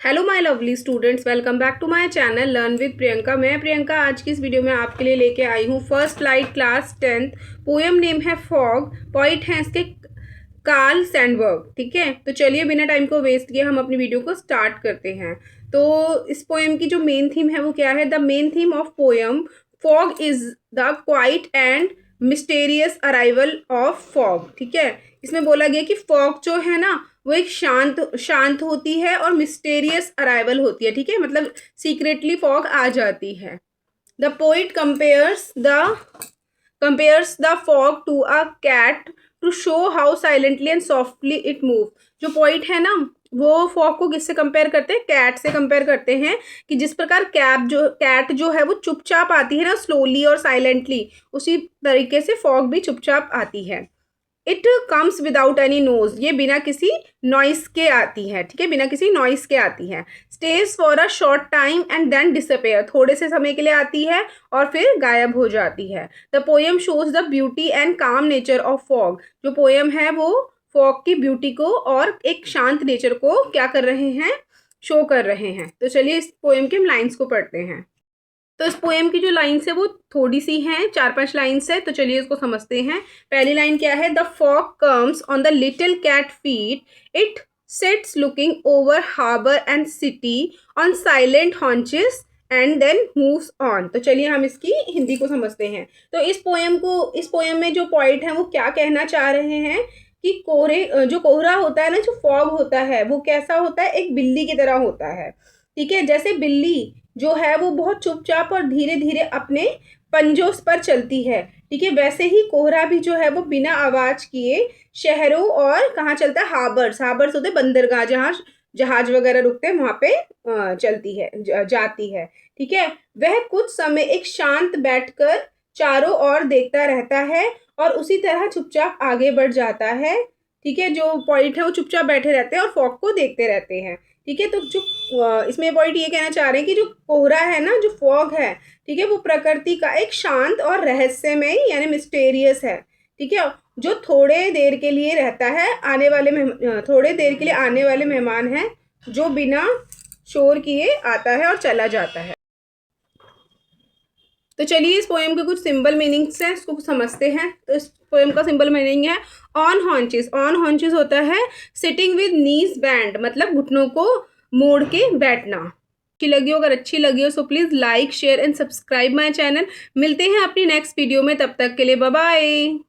Hello my lovely students, welcome back to my channel learn with Priyanka. मैं प्रियंका आज की इस वीडियो में आपके लिए लेके आई हूँ first light class 10th। Poem name है फॉग, पोइट हैं इसके कार्ल सैंडबर्ग। ठीक है, तो चलिए बिना टाइम को वेस्ट किए हम अपनी वीडियो को स्टार्ट करते हैं। तो इस पोएम की जो मेन थीम है वो क्या है? The main theme of poem fog is the quiet and mysterious arrival of fog. ठीक है, इसमें बोला गया कि फॉग जो है ना वो एक शांत शांत होती है और मिस्टेरियस अराइवल होती है। ठीक है, मतलब सीक्रेटली फॉग आ जाती है। The poet compares the fog to a cat to show how silently and softly it move. जो पोइट है ना वो फॉग को किससे कंपेयर करते हैं? कैट से कंपेयर करते हैं कि जिस प्रकार कैट जो है वो चुपचाप आती है ना, स्लोली और साइलेंटली, उसी तरीके से फॉग भी चुपचाप आती है। It comes without any noise, ये बिना किसी नॉइस के आती है। ठीक है, बिना किसी नॉइस के आती है। Stays for a short time and then disappear, थोड़े से समय के लिए आती है और फिर गायब हो जाती है। The poem shows the beauty and काम नेचर ऑफ फॉग। जो पोएम है वो फॉग की ब्यूटी को और एक शांत नेचर को क्या कर रहे हैं? शो कर रहे हैं। तो चलिए इस पोएम के लाइन्स को पढ़ते हैं। तो इस पोएम की जो लाइन्स है वो थोड़ी सी हैं, 4-5 लाइन्स है, तो चलिए इसको समझते हैं। पहली लाइन क्या है? The fog comes on the little cat feet, it sits looking over harbour and city on silent haunches and then moves on. तो चलिए हम इसकी हिंदी को समझते हैं। तो इस पोएम में जो पॉइंट है वो क्या कहना चाह रहे हैं कि जो कोहरा होता है ना, जो फॉग होता है वो कैसा होता है? एक बिल्ली की तरह होता है। ठीक है, जैसे बिल्ली जो है वो बहुत चुपचाप और धीरे धीरे अपने पंजों पर चलती है, ठीक है, वैसे ही कोहरा भी जो है वो बिना आवाज किए शहरों और कहाँ चलता है? हार्बर्स होते बंदरगाह, जहाँ जहाज वगैरह रुकते हैं वहां पे चलती है, जाती है। ठीक है, वह कुछ समय एक शांत बैठकर चारों ओर देखता रहता है और उसी तरह चुपचाप आगे बढ़ जाता है। ठीक है, जो पॉइंट है वो चुपचाप बैठे रहते हैं और फॉग को देखते रहते हैं। ठीक है, तो जो इसमें पॉइंट ये कहना चाह रहे हैं कि जो कोहरा है ना, जो फॉग है, ठीक है, वो प्रकृति का एक शांत और रहस्यमय यानी मिस्टेरियस है। ठीक है, जो थोड़े देर के लिए रहता है, थोड़े देर के लिए आने वाले मेहमान है, जो बिना शोर किए आता है और चला जाता है। तो चलिए इस पोएम के कुछ सिंबल मीनिंग्स हैं, इसको समझते हैं। तो इस पोएम का सिंबल मीनिंग है ऑन हॉन्चेस। ऑन हॉन्चेस होता है सिटिंग विद नीज बैंड, मतलब घुटनों को मोड़ के बैठना। अच्छी लगी हो, अगर अच्छी लगी हो so please like share and subscribe my channel. मिलते हैं अपनी नेक्स्ट वीडियो में, तब तक के लिए बाय बाय।